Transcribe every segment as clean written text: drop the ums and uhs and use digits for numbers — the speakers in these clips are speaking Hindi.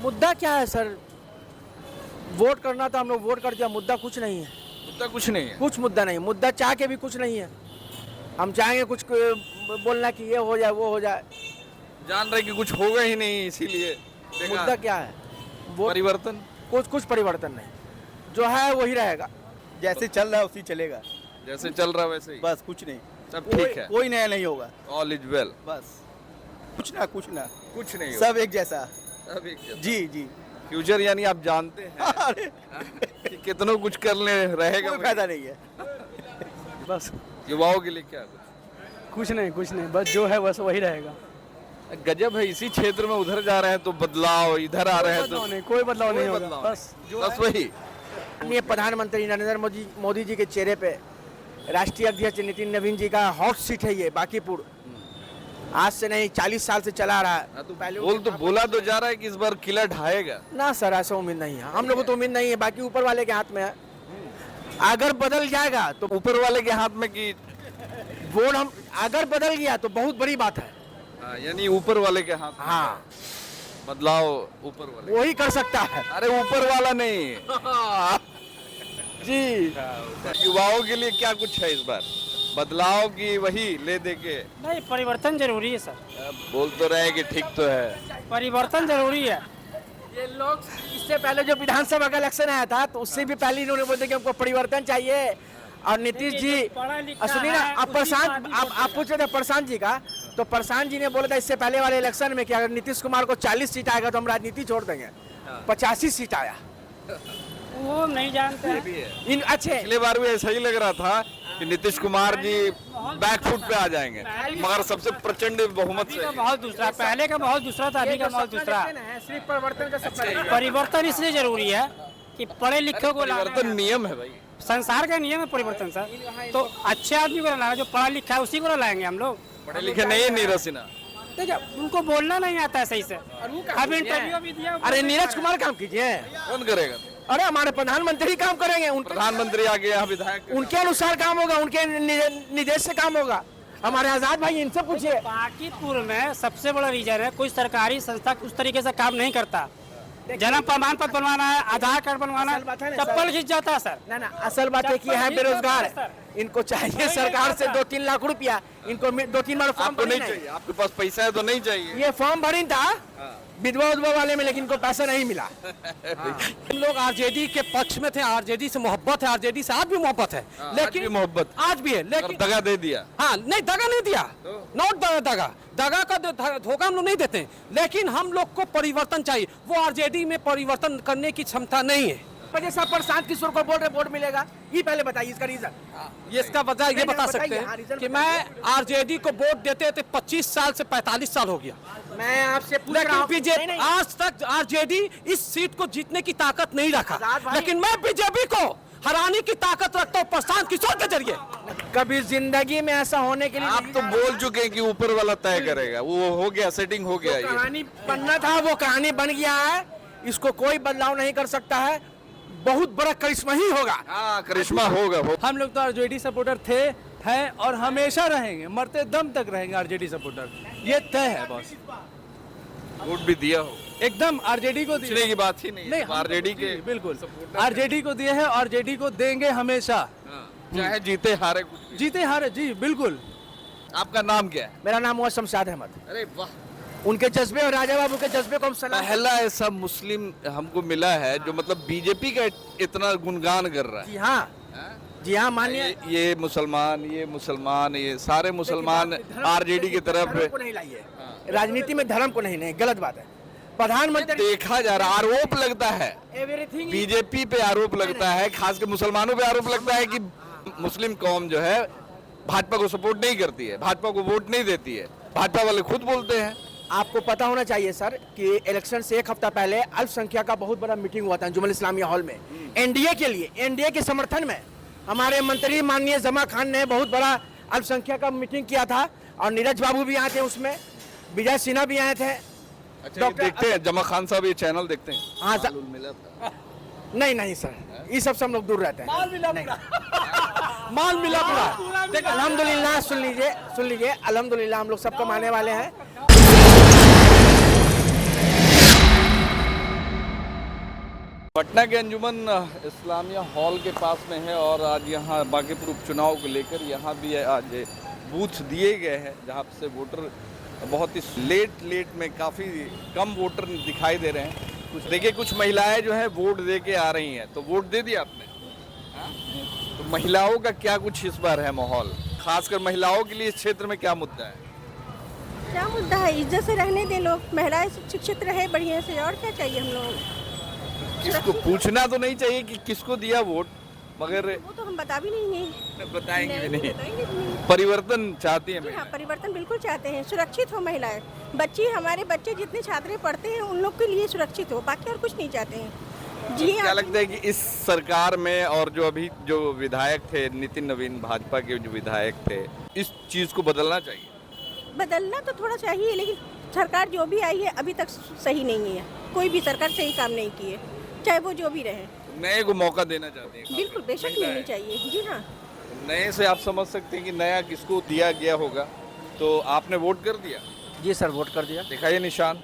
मुद्दा क्या है सर? वोट करना था, हम लोग वोट कर दिया। मुद्दा कुछ नहीं है। मुद्दा कुछ नहीं है। कुछ मुद्दा नहीं, मुद्दा चाह के भी कुछ नहीं है। हम चाहेंगे कुछ बोलना कि ये हो जाए वो हो जाए, जान रहे कि कुछ होगा ही नहीं, इसीलिए देखा। मुद्दा क्या है? वो परिवर्तन। कुछ परिवर्तन नहीं, जो है वही रहेगा। जैसे चल रहा है उसी चलेगा, जैसे चल रहा वैसे ही बस कुछ नहीं। सब ठीक है। कोई नया नहीं होगा, ऑल इज वेल। बस कुछ ना कुछ नहीं होगा। सब एक जैसा। सब एक जैसा। जी जी। फ्यूचर यानी आप जानते हैं अरे कि कितना कुछ करने रहेगा। कोई फायदा नहीं है। बस युवाओं के लिए क्या कुछ नहीं, बस जो है बस वही रहेगा। गजब है, इसी क्षेत्र में उधर जा रहे हैं तो बदलाव, इधर आ रहे हैं तो कोई बदलाव नहीं कोई होगा। बदलाव बस बस वही। माननीय प्रधानमंत्री नरेंद्र मोदी जी के चेहरे पे राष्ट्रीय अध्यक्ष नितिन नवीन जी का हॉट सीट है ये बांकीपुर। आज से नहीं, 40 साल से चला रहा है। तो बोल तो बोला तो जा रहा है कि इस बार किला ढाएगा। ना सर, ऐसा उम्मीद नहीं है। हम लोगों को तो उम्मीद नहीं है, बाकी ऊपर वाले के हाथ में है। अगर बदल जाएगा तो ऊपर वाले के हाथ में कि वोट हम अगर बदल गया तो बहुत बड़ी बात है। यानी ऊपर वाले के हाथ में। हाँ, बदलाव ऊपर वाले। वही कर सकता है। अरे ऊपर वाला नहीं जी, युवाओं के लिए क्या कुछ है इस बार? बदलाव की वही ले दे के नहीं, परिवर्तन जरूरी है सर। बोल तो रहे कि ठीक तो है। परिवर्तन जरूरी है। ये लोग इससे पहले जो विधानसभा का इलेक्शन आया था तो उससे भी पहले इन्होंने बोले कि हमको परिवर्तन चाहिए। और नीतीश जी सुनिए ना, आप प्रशांत आप पूछ रहे थे प्रशांत जी का, तो प्रशांत जी ने बोला था इससे पहले वाले इलेक्शन में कि अगर नीतीश कुमार को 40 सीट आएगा तो हम राजनीति छोड़ देंगे। 85 सीट आया। वो नहीं जानते हैं। इन अच्छे पिछले बार भी ऐसा ही लग रहा था कि नीतीश कुमार जी बैकफुट पे आ जाएंगे, मगर सबसे प्रचंड बहुमत अभी से। का माहौल दूसरा, पहले का माहौल दूसरा था, अभी का माहौल दूसरा। सिर्फ परिवर्तन का सपना। परिवर्तन इसलिए जरूरी है कि पढ़े लिखे को लाना परिवर्तन है। नियम है भाई। संसार का नियम है परिवर्तन सर। तो अच्छे आदमी को लाना, जो पढ़ा लिखा है उसी को लाएंगे हम लोग। पढ़े लिखे नहीं है नीरज सिन्हा। देखिए, उनको बोलना नहीं आता है सही से। अब इंटरव्यू भी दिया। अरे नीरज कुमार काम कीजिए। कौन करेगा? अरे हमारे प्रधानमंत्री काम करेंगे। प्रधानमंत्री आगे यहाँ विधायक। उनके अनुसार काम होगा, उनके निर्देश से काम होगा। हमारे आजाद भाई, इनसे पूछिए। बांकीपुर में सबसे बड़ा रीजन है, कोई सरकारी संस्था उस तरीके से काम नहीं करता। जन्म प्रमाण पत्र बनवाना है, आधार कार्ड बनवाना है, असल बात है ना चप्पल सर। खींच जाता है सर। ना असल बात है कि है बेरोजगार। इनको चाहिए सरकार से 2-3 लाख रुपया। इनको 2-3 बार फॉर्म आपको नहीं भरी चाहिए, आपके पास पैसा है तो नहीं चाहिए। ये फॉर्म भरी था विधवा उधवा वाले में, लेकिन इनको पैसा नहीं मिला। हम लोग आरजेडी के पक्ष में थे, आरजेडी से मोहब्बत है, आरजेडी से आज भी मोहब्बत है, आज भी मोहब्बत। आज भी है, लेकिन दगा दे दिया। हाँ नहीं, दगा नहीं दिया, नोट दगा दगा का धोखा हम लोग नहीं देते हैं, लेकिन हम लोग को परिवर्तन चाहिए। वो आरजेडी में परिवर्तन करने की क्षमता नहीं है। वजह से प्रशांत किशोर को बोल रहे वोट मिलेगा, ये पहले बताइए इसका रीजन। ये इसका वजह ये बता सकते बताइए, हाँ, हैं रीजन कि मैं आरजेडी को वोट देते थे 25 साल से 45 साल हो गया, मैं आपसे पूछ रहा लेकिन हूं। बीजेपी नहीं, आज तक आरजेडी इस सीट को जीतने की ताकत नहीं रखा, आजाद भाई। लेकिन मैं बीजेपी को हराने की ताकत रखता हूँ प्रशांत किशोर के जरिए। कभी जिंदगी में ऐसा होने के लिए आप तो बोल चुके हैं कि ऊपर वाला तय करेगा, वो हो गया, सेटिंग हो गया। ये कहानी बनना था, वो कहानी बन गया है। इसको कोई बदलाव नहीं कर सकता है। बहुत बड़ा करिश्मा ही होगा। हाँ, करिश्मा होगा। हम लोग तो आरजेडी सपोर्टर थे, हैं और हमेशा रहेंगे, मरते दम तक रहेंगे आरजेडी सपोर्टर। ये तय है बॉस। वोट भी दिया हो, एकदम आरजेडी को पूछने की बात ही नहीं। हम आरजेडी तो के जी, बिल्कुल आरजेडी को दिए हैं, आरजेडी को देंगे हमेशा, चाहे जीते हारे कुछ भी। जीते हारे। जी बिल्कुल। आपका नाम क्या है? मेरा नाम हुआ शमशाद अहमद। अरे वाह, उनके जज्बे और राजा बाबू के जज्बे को हम सलाम। पहला ऐसा मुस्लिम हमको मिला है जो मतलब बीजेपी का इतना गुणगान कर रहा है। जी हाँ, जी हाँ, मानिए। ये मुसलमान, ये सारे मुसलमान आरजेडी की तरफ धर्म को नहीं लाइए, राजनीति में धर्म को नहीं, गलत बात है। प्रधानमंत्री देखा जा रहा, आरोप लगता है एवरीथिंग बीजेपी पे, आरोप लगता है, खासकर मुसलमानों पे आरोप लगता है कि मुस्लिम कौम जो है भाजपा को सपोर्ट नहीं करती है, भाजपा को वोट नहीं देती है। भाजपा वाले खुद बोलते हैं। आपको पता होना चाहिए सर कि इलेक्शन से 1 हफ्ता पहले अल्पसंख्यक का बहुत बड़ा मीटिंग हुआ था जुम्मन इस्लामिया हॉल में। एनडीए के लिए, एनडीए के समर्थन में हमारे मंत्री माननीय जमा खान ने बहुत बड़ा अल्पसंख्यक का मीटिंग किया था, और नीरज बाबू भी आए थे उसमें, विजय सिन्हा भी आए थे। अच्छा, ये देखते हैं जमा खान साहब ये चैनल देखते हैं? हाँ सर। मालूम मिला था। नहीं सर, ये सब से हम लोग दूर रहते हैं। माल मिला पूरा। अल्हम्दुलिल्लाह, सुन लीजिए अल्हम्दुलिल्लाह, हम लोग सब कमाने वाले हैं। पटना के अंजुमन इस्लामिया हॉल के पास में है और आज यहाँ बांकीपुर उपचुनाव को लेकर यहाँ भी आज बूथ दिए गए हैं जहाँ से वोटर बहुत ही लेट में काफ़ी कम वोटर दिखाई दे रहे हैं। कुछ देखिए कुछ महिलाएं जो है वोट दे के आ रही हैं, तो वोट दे दिया आपने? हाँ? तो महिलाओं का क्या कुछ इस बार है माहौल, खासकर महिलाओं के लिए इस क्षेत्र में क्या मुद्दा है? क्या मुद्दा है, इज्जत से रहने दें लोग, महिलाएं शिक्षित रहे बढ़िया से, और क्या चाहिए हम लोग। किसको पूछना तो नहीं चाहिए कि किसको दिया वोट, मगर वो तो हम बता भी नहीं है, बताएंगे भी नहीं। बताएंगे भी नहीं। परिवर्तन चाहती है जी हाँ, महिलाएं। परिवर्तन बिल्कुल चाहते हैं, सुरक्षित हो महिलाएं, हमारे बच्चे जितने छात्र पढ़ते हैं उन लोग के लिए सुरक्षित हो, बाकी और कुछ नहीं चाहते हैं। जी क्या हाँ, लगता है कि इस सरकार में और जो अभी जो विधायक थे नितिन नवीन, भाजपा के जो विधायक थे, इस चीज को बदलना चाहिए? बदलना तो थोड़ा चाहिए, लेकिन सरकार जो भी आई है अभी तक सही नहीं है, कोई भी सरकार सही काम नहीं की है, चाहे वो जो भी रहे। नए को मौका देना चाहते हैं? बिल्कुल बेशक मिलनी चाहिए। जी हाँ, नए से आप समझ सकते हैं कि नया किसको दिया गया होगा, तो आपने वोट कर दिया? जी सर, वोट कर दिया। दिखाइए निशान।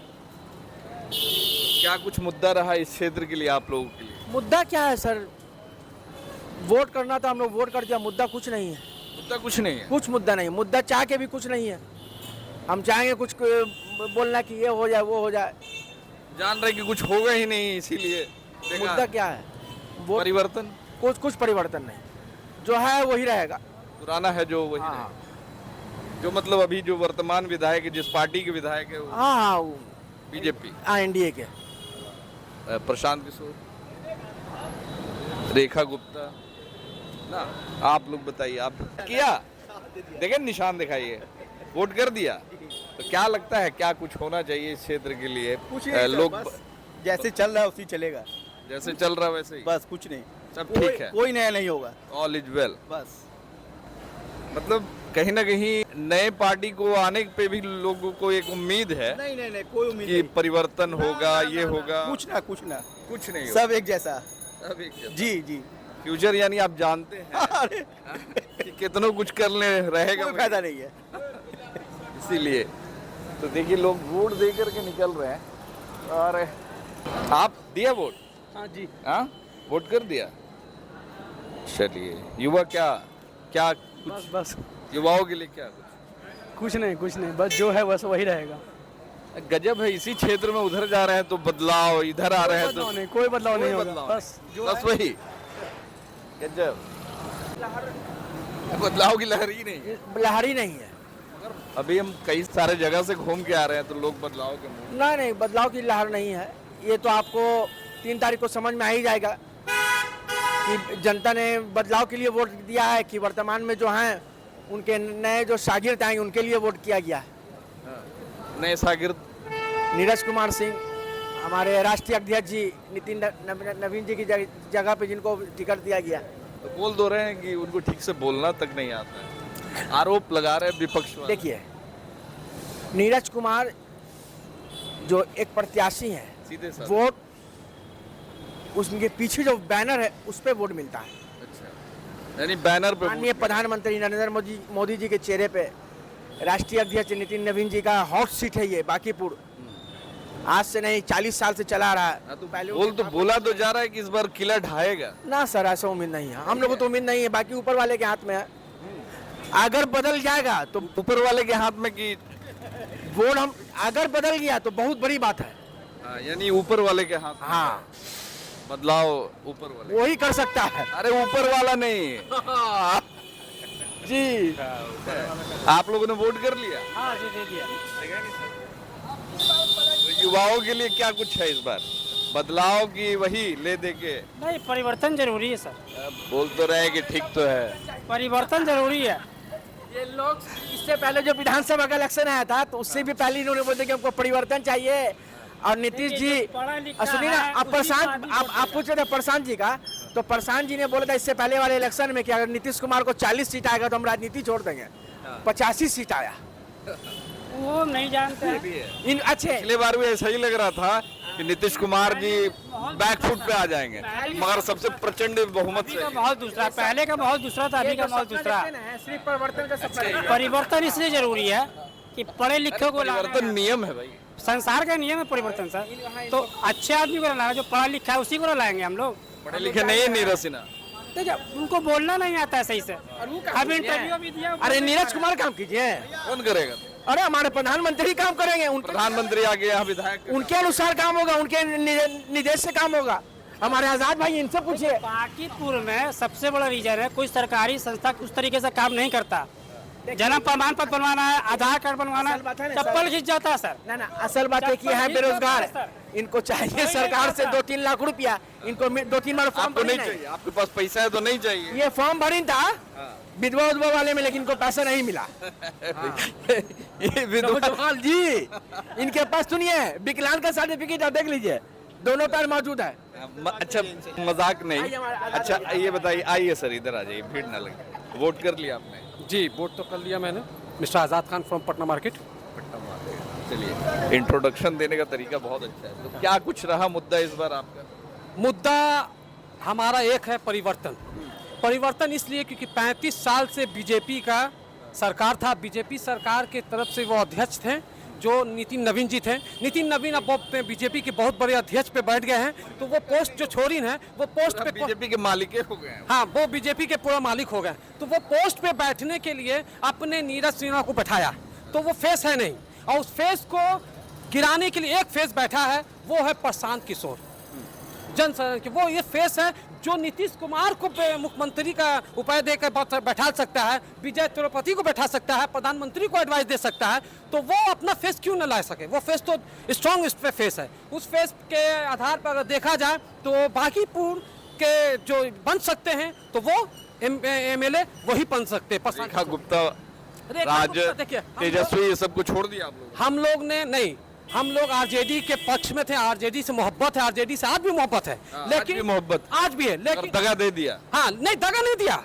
क्या कुछ मुद्दा रहा इस क्षेत्र के लिए आप लोगों के लिए? मुद्दा क्या है सर, वोट करना था, हम लोग वोट कर दिया, मुद्दा कुछ नहीं है। मुद्दा कुछ नहीं है? कुछ मुद्दा नहीं, मुद्दा चाह के भी कुछ नहीं है। हम चाहेंगे कुछ बोलना कि ये हो जाए वो हो जाए, जान रहे कि कुछ होगा ही नहीं, इसीलिए मुद्दा क्या है, वो परिवर्तन? कुछ परिवर्तन नहीं, जो है वही रहेगा। पुराना है जो वही हाँ रहेगा। जो मतलब अभी जो वर्तमान विधायक है, जिस पार्टी के विधायक है, वो हाँ बीजेपी, एनडीए के प्रशांत किशोर, रेखा गुप्ता ना। आप लोग बताइए, आप किया? देखें निशान दिखाइए, वोट कर दिया, तो क्या लगता है क्या कुछ होना चाहिए इस क्षेत्र के लिए? कुछ नहीं, लोग बस जैसे चल रहा है उसी चलेगा, जैसे चल रहा है वैसे ही, बस कुछ नहीं, सब ठीक है, कोई नया नहीं होगा, ऑल इज वेल। बस मतलब कहीं ना कहीं नए पार्टी को आने पे भी लोगों को एक उम्मीद है नहीं कोई उम्मीद कि नहीं। परिवर्तन होगा, ये होगा। कुछ ना कुछ नहीं होगा, सब एक जैसा। सब एक जैसा। जी जी, फ्यूचर यानी आप जानते हैं अरे कि कितनों कुछ करने रहेगा, कोई फायदा नहीं है। इसीलिए तो देखिए लोग वोट दे करके निकल रहे हैं। और आप दिया वोट? हाँ जी, हाँ, वोट कर दिया। चलिए, युवा क्या क्या कुछ बस युवाओं के लिए क्या कुछ नहीं, बस जो है बस वही रहेगा। गजब है, इसी क्षेत्र में उधर जा रहे हैं तो बदलाव, इधर आ रहे हैं तो कोई बदलाव नहीं कोई होगा, बदलाव बस जो बस वही गजब, बदलाव की लहर ही नहीं है। लहरी नहीं है। अभी हम कई सारे जगह से घूम के आ रहे हैं तो लोग बदलाव के मुंह। नहीं, बदलाव की लहर नहीं है। ये तो आपको 3 तारीख को समझ में आ ही जाएगा कि जनता ने बदलाव के लिए वोट दिया है कि वर्तमान में जो हैं उनके नए जो शागिर्द आएंगे उनके लिए वोट किया गया है। नए शागिर्द नीरज कुमार सिंह, हमारे राष्ट्रीय अध्यक्ष जी नितिन नवीन जी की जगह पे जिनको टिकट दिया गया। तो बोल दो रहे हैं कि उनको ठीक से बोलना तक नहीं आता है, आरोप लगा रहे हैं विपक्ष वाले। देखिए, नीरज कुमार जो एक प्रत्याशी हैं, सीधे साधे। वोट उसके पीछे जो बैनर है उस पे वोट मिलता है। अच्छा, यानी बैनर पे माननीय प्रधानमंत्री नरेंद्र मोदी जी के चेहरे पे राष्ट्रीय अध्यक्ष नितिन नवीन जी का हॉट सीट है ये बांकीपुर। आज से नहीं 40 साल से चला रहा है। हाँ, तो बोला तो जा रहा है कि इस बार किला ढाएगा। ना सर, ऐसा उम्मीद नहीं है, हम लोग को तो उम्मीद नहीं है, बाकी ऊपर वाले के हाथ में है। अगर बदल जाएगा तो ऊपर वाले के हाथ में कि वोट हम अगर बदल गया तो बहुत बड़ी बात है। हाँ, यानी ऊपर वाले के हाथ में। हाँ, बदलाव ऊपर वाले, वही कर सकता है। अरे ऊपर वाला नहीं जी, आप लोगों ने वोट कर लिया? हाँ जी, दे दिया। तो युवाओं के लिए क्या कुछ है इस बार बदलाव की, वही ले दे के? नहीं, परिवर्तन जरूरी है सर, बोल तो रहे कि ठीक तो है, परिवर्तन जरूरी है। ये लोग इससे पहले जो विधानसभा का इलेक्शन आया था तो उससे भी पहले इन्होंने बोलते कि हमको परिवर्तन चाहिए। और नीतीश जी, सुनिए ना, आप प्रशांत, आप पूछ रहे थे प्रशांत जी का, तो प्रशांत जी ने बोला था इससे पहले वाले इलेक्शन में कि अगर नीतीश कुमार को 40 सीट आएगा तो हम राजनीति छोड़ देंगे। 85 सीट आया। वो नहीं जानते हैं। इन अच्छे पिछले बार भी ऐसा ही लग रहा था कि नीतीश कुमार जी बैकफुट पे आ जाएंगे, मगर सबसे प्रचंड बहुमत अभी से। का माहौल दूसरा, पहले का माहौल दूसरा था, अभी का माहौल दूसरा। सिर्फ परिवर्तन का सपना है। परिवर्तन इसलिए जरूरी है कि पढ़े लिखे को लाना परिवर्तन है। नियम है भाई। संसार का नियम है परिवर्तन सर। तो अच्छे आदमी को लाना है, जो पढ़ा लिखा है उसी को लाएंगे हम लोग। पढ़े लिखे नहीं है नीरज सिन्हा। देखिए उनको बोलना नहीं आता है सही से। अब इंटरव्यू भी दिया। अरे नीरज कुमार काम कीजिए। कौन करेगा? अरे हमारे प्रधानमंत्री काम करेंगे, प्रधानमंत्री आगे यहाँ विधायक उनके अनुसार काम होगा, उनके निर्देश से काम होगा। हमारे आजाद भाई इनसे पूछिए। बांकीपुर में सबसे बड़ा रीजन है कोई सरकारी संस्था उस तरीके से काम नहीं करता। जन्म प्रमाण पत्र बनवाना है, आधार कार्ड बनवाना है, चप्पल खींच जाता है सर। ना असल बात है कि है बेरोजगार, इनको चाहिए सरकार से 2-3 लाख रुपया, इनको 2-3 बार फॉर्म आपको नहीं चाहिए, आपके पास पैसा है तो नहीं चाहिए। ये फॉर्म भरी था विधवा उधवा वाले में, लेकिन इनको पैसा नहीं मिला। ये विधवा जी इनके पास सुनिए विकलांग का सर्टिफिकेट आप देख लीजिए, दोनों पैर मौजूद है। अच्छा मजाक नहीं। अच्छा ये बताइए, आइए सर इधर आ जाइए, भीड़ ना लगे। वोट कर लिया आपने? जी वोट तो कर लिया मैंने। Mister Azad Khan from Patna market. चलिए, इंट्रोडक्शन देने का तरीका बहुत अच्छा है। तो क्या कुछ रहा मुद्दा इस बार आपका? मुद्दा हमारा एक है परिवर्तन। परिवर्तन इसलिए क्योंकि 35 साल से बीजेपी का सरकार था। बीजेपी सरकार के तरफ से वो अध्यक्ष थे जो नितिन नवीन जी थे। नितिन नवीन अब बीजेपी के बहुत बड़े अध्यक्ष पे बैठ गए हैं, तो वो पोस्ट जो छोड़ी है वो पोस्ट पे बीजेपी के मालिक हो गए हैं। हाँ, वो बीजेपी के पूरा मालिक हो गए, तो वो पोस्ट पे बैठने के लिए अपने नीरज सिन्हा को बैठाया। तो वो फेस है नहीं, और उस फेस को गिराने के लिए एक फेस बैठा है, वो है प्रशांत किशोर जनसंघ के। वो ये फेस है जो नीतीश कुमार को मुख्यमंत्री का उपाय देकर बैठा सकता है, विजय तिरुपति को बैठा सकता है, प्रधानमंत्री को एडवाइस दे सकता है। तो वो अपना फेस क्यों न ला सके? वो फेस तो स्ट्रॉन्ग इस पे फेस है। उस फेस के आधार पर अगर देखा जाए तो बांकीपुर के जो बन सकते हैं तो वो एमएलए वही बन सकते हैं। रेखा गुप्ता, राज, तेजस्वी, ये सब को छोड़ दिया आप लोग? हम लोग ने नहीं, हम लोग आरजेडी के पक्ष में थे। आरजेडी से मोहब्बत है, आरजेडी से आज भी मोहब्बत है, लेकिन मोहब्बत आज भी है, लेकिन दगा दे दिया। हाँ, नहीं दगा नहीं दिया,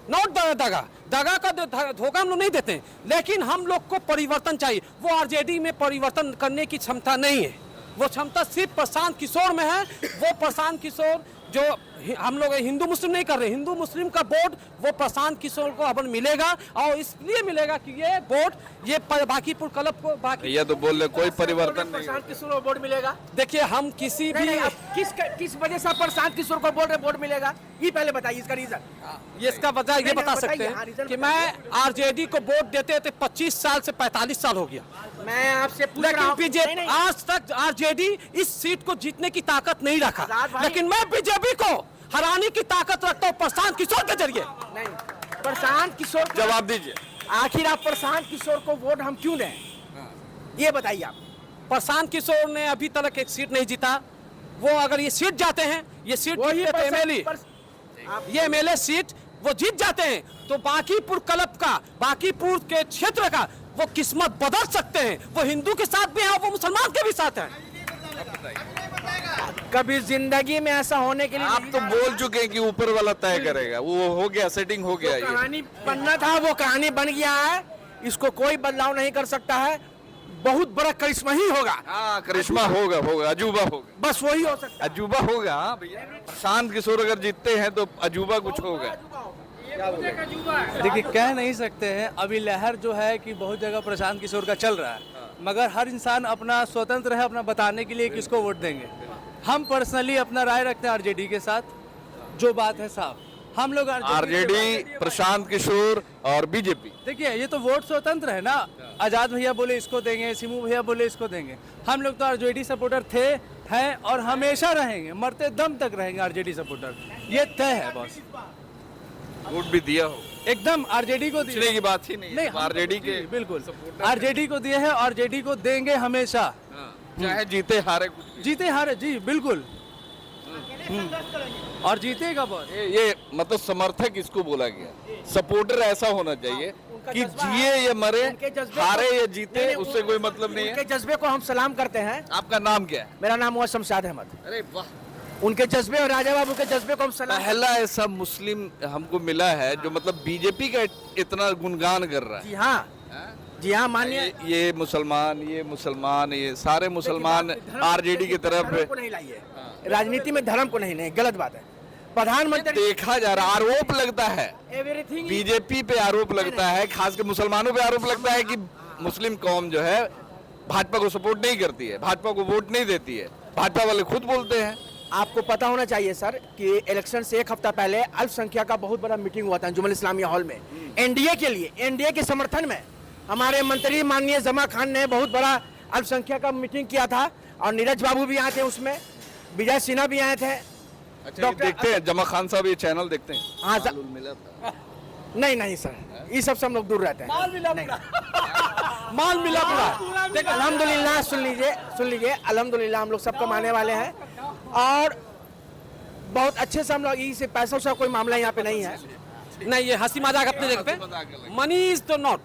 नॉट दगा। दगा का धोखा हम लोग नहीं देते, लेकिन हम लोग को परिवर्तन चाहिए। वो आरजेडी में परिवर्तन करने की क्षमता नहीं है, वो क्षमता सिर्फ प्रशांत किशोर में है। वो प्रशांत किशोर जो हम लोग हिंदू मुस्लिम नहीं कर रहे, हिंदू मुस्लिम का वोट वो प्रशांत किशोर को अब मिलेगा, और इसलिए मिलेगा कि ये वोट ये बांकीपुर क्लब को ये तो बोल रहे कोई परिवर्तन नहीं। प्रशांत किशोर को वोट मिलेगा? देखिए हम किसी भी किस वजह से प्रशांत किशोर को बोल रहे वोट मिलेगा, ये पहले बताइए इसका रीजन। ये इसका वजह ये बता सकते हैं कि मैं आरजेडी को वोट देते थे 25 साल से 45 साल हो गया। मैं आपसे पूछ रहा लेकिन हूं, बीजेपी आज तक आरजेडी इस सीट को जीतने की ताकत नहीं रखा, लेकिन मैं बीजेपी को हराने की ताकत रखता हूँ प्रशांत किशोर के जरिए। नहीं, प्रशांत किशोर जवाब दीजिए। आखिर आप प्रशांत किशोर को वोट हम क्यों दें, ये बताइए आप। प्रशांत किशोर ने अभी तक एक सीट नहीं जीता। वो अगर ये सीट जाते हैं, ये सीट ये एमएलए सीट वो जीत जाते हैं, तो बांकीपुर क्लब का, बांकीपुर के क्षेत्र का वो किस्मत बदल सकते हैं। वो हिंदू के साथ भी है, वो मुसलमान के भी साथ है। कभी जिंदगी में ऐसा होने के लिए आप तो बोल चुके हैं कि ऊपर वाला तय करेगा, वो हो गया, सेटिंग हो गया। कहानी बनना था, वो कहानी बन गया है, इसको कोई बदलाव नहीं कर सकता है। बहुत बड़ा करिश्मा ही होगा। हाँ, करिश्मा होगा, अजूबा होगा, बस वही हो सकता है। अजूबा होगा। हाँ भैया, प्रशांत किशोर अगर जीतते हैं तो अजूबा कुछ होगा। देखिए कह नहीं सकते हैं, अभी लहर जो है कि बहुत जगह प्रशांत किशोर का चल रहा है, मगर हर इंसान अपना स्वतंत्र है अपना बताने के लिए किसको वोट देंगे। हम पर्सनली अपना राय रखते हैं आरजेडी के साथ, जो बात है साफ। हम लोग आरजेडी, प्रशांत किशोर और बीजेपी। देखिए ये तो वोट स्वतंत्र है ना, आजाद भैया बोले इसको देंगे, सिमू भैया बोले इसको देंगे। हम लोग तो आरजेडी सपोर्टर थे, हैं और हमेशा रहेंगे, मरते दम तक रहेंगे आरजेडी सपोर्टर, ये तय है बस। वोट भी दिया हो एकदम आरजेडी को दिए की बात ही नहीं, आरजेडी के बिल्कुल आरजेडी को दिए हैं, आरजेडी को देंगे हमेशा, चाहे जीते हारे, कुछ जीते हारे जी बिल्कुल, और जीतेगा बस। ये मतलब समर्थक इसको बोला गया, सपोर्टर ऐसा होना चाहिए कि जिए या मरे, हारे या जीते, उससे कोई मतलब नहीं है। उनके जज्बे को हम सलाम करते हैं। आपका नाम क्या है? मेरा नाम हुआ शमशाद अहमद। अरे वाह, उनके जज्बे और राजा बाबू के जज्बे को हम सलाम। पहला ऐसा मुस्लिम हमको मिला है जो मतलब बीजेपी का इतना गुणगान कर रहा है। जी हाँ, जी हाँ, मानिए ये मुसलमान, ये सारे मुसलमान आरजेडी की तरफ को नहीं लाइए, राजनीति में धर्म को नहीं, गलत बात है। प्रधानमंत्री देखा जा रहा, आरोप लगता है एवरीथिंग बीजेपी पे, आरोप लगता है, खास कर मुसलमानों पे आरोप लगता है कि मुस्लिम कौम जो है भाजपा को सपोर्ट नहीं करती है, भाजपा को वोट नहीं देती है, भाजपा वाले खुद बोलते हैं। आपको पता होना चाहिए सर कि इलेक्शन से एक हफ्ता पहले अल्पसंख्यक का बहुत बड़ा मीटिंग हुआ था अंजुमन इस्लामिया हॉल में, एनडीए के लिए, एनडीए के समर्थन में। हमारे मंत्री माननीय जमा खान ने बहुत बड़ा अल्पसंख्यक का मीटिंग किया था और नीरज बाबू भी आए थे उसमें, विजय सिन्हा भी आए थे। अच्छा, ये देखते हैं जमा खान साहब ये चैनल देखते हैं? हाँ सर। मालूम मिला था? नहीं नहीं सर, ये सब से हम लोग दूर रहते हैं। माल मिला पूरा। देख अल्हम्दुलिल्लाह, सुन लीजिए अल्हम्दुलिल्लाह हम लोग सबको मानने वाले हैं और बहुत अच्छे से हम लोग, इसे पैसों से कोई मामला यहाँ पे नहीं है। नहीं, ये हंसी मजाक अपने जगह पे। मनी इज तो नॉट,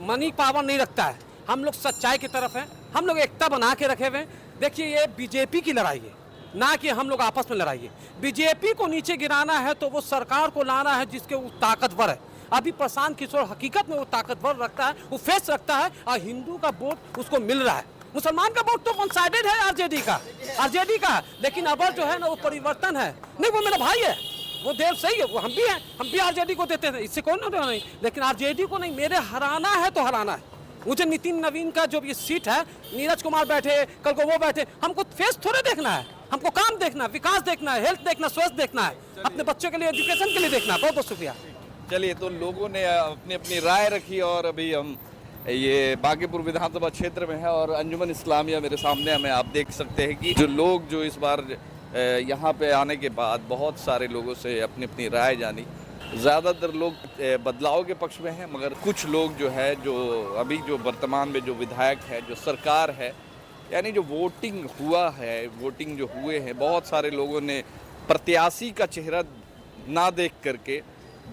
मनी पावर नहीं रखता है। हम लोग सच्चाई की तरफ हैं, हम लोग एकता बना के रखे हुए हैं। देखिए ये बीजेपी की लड़ाई है, ना कि हम लोग आपस में लड़ाई है। बीजेपी को नीचे गिराना है तो वो सरकार को लाना है जिसके वो ताकतवर है। अभी प्रशांत किशोर हकीकत में वो ताकतवर रखता है, वो फेस रखता है और हिंदू का वोट उसको मिल रहा है। मुसलमान का वोट तो वन साइडेड है आरजेडी का, लेकिन अब जो है ना वो परिवर्तन है। नहीं, वो मेरा भाई है, वो देव सही है, वो हम भी आरजेडी को देते थे, इससे कौन नहीं, लेकिन आरजेडी को नहीं, मेरे हराना है तो हराना है। मुझे नितिन नवीन का जो ये सीट है, नीरज कुमार बैठे, कल को वो बैठे, हमको फेस थोड़े देखना है, हमको काम देखना है, विकास देखना है, हेल्थ देखना, स्वास्थ्य देखना है, अपने बच्चों के लिए एजुकेशन के लिए देखना है। बहुत बहुत शुक्रिया। चलिए, तो लोगों ने अपनी अपनी राय रखी और अभी हम ये बांकीपुर विधानसभा क्षेत्र में है और अंजुमन इस्लामिया मेरे सामने हमें आप देख सकते हैं कि जो लोग जो इस बार यहाँ पे आने के बाद बहुत सारे लोगों से अपनी अपनी राय जानी। ज़्यादातर लोग बदलाव के पक्ष में हैं, मगर कुछ लोग जो है, जो अभी जो वर्तमान में जो विधायक है, जो सरकार है, यानी जो वोटिंग हुआ है, वोटिंग जो हुए हैं, बहुत सारे लोगों ने प्रत्याशी का चेहरा ना देख करके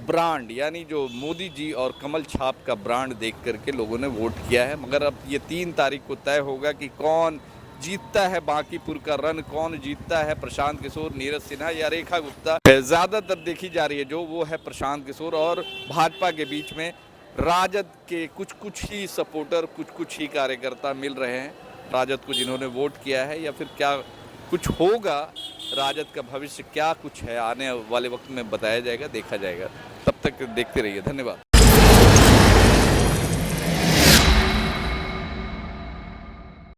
ब्रांड, यानी जो मोदी जी और कमल छाप का ब्रांड देख करके लोगों ने वोट किया है। मगर अब ये 3 तारीख को तय होगा कि कौन जीतता है बांकीपुर का रन, कौन जीतता है प्रशांत किशोर, नीरज सिन्हा या रेखा गुप्ता। ज़्यादातर देखी जा रही है जो वो है प्रशांत किशोर और भाजपा के बीच में राजद के कुछ ही सपोर्टर, कुछ ही कार्यकर्ता मिल रहे हैं राजद को, जिन्होंने वोट किया है। या फिर क्या कुछ होगा, राजद का भविष्य क्या कुछ है, आने वाले वक्त में बताया जाएगा, देखा जाएगा। तब तक देखते रहिए, धन्यवाद।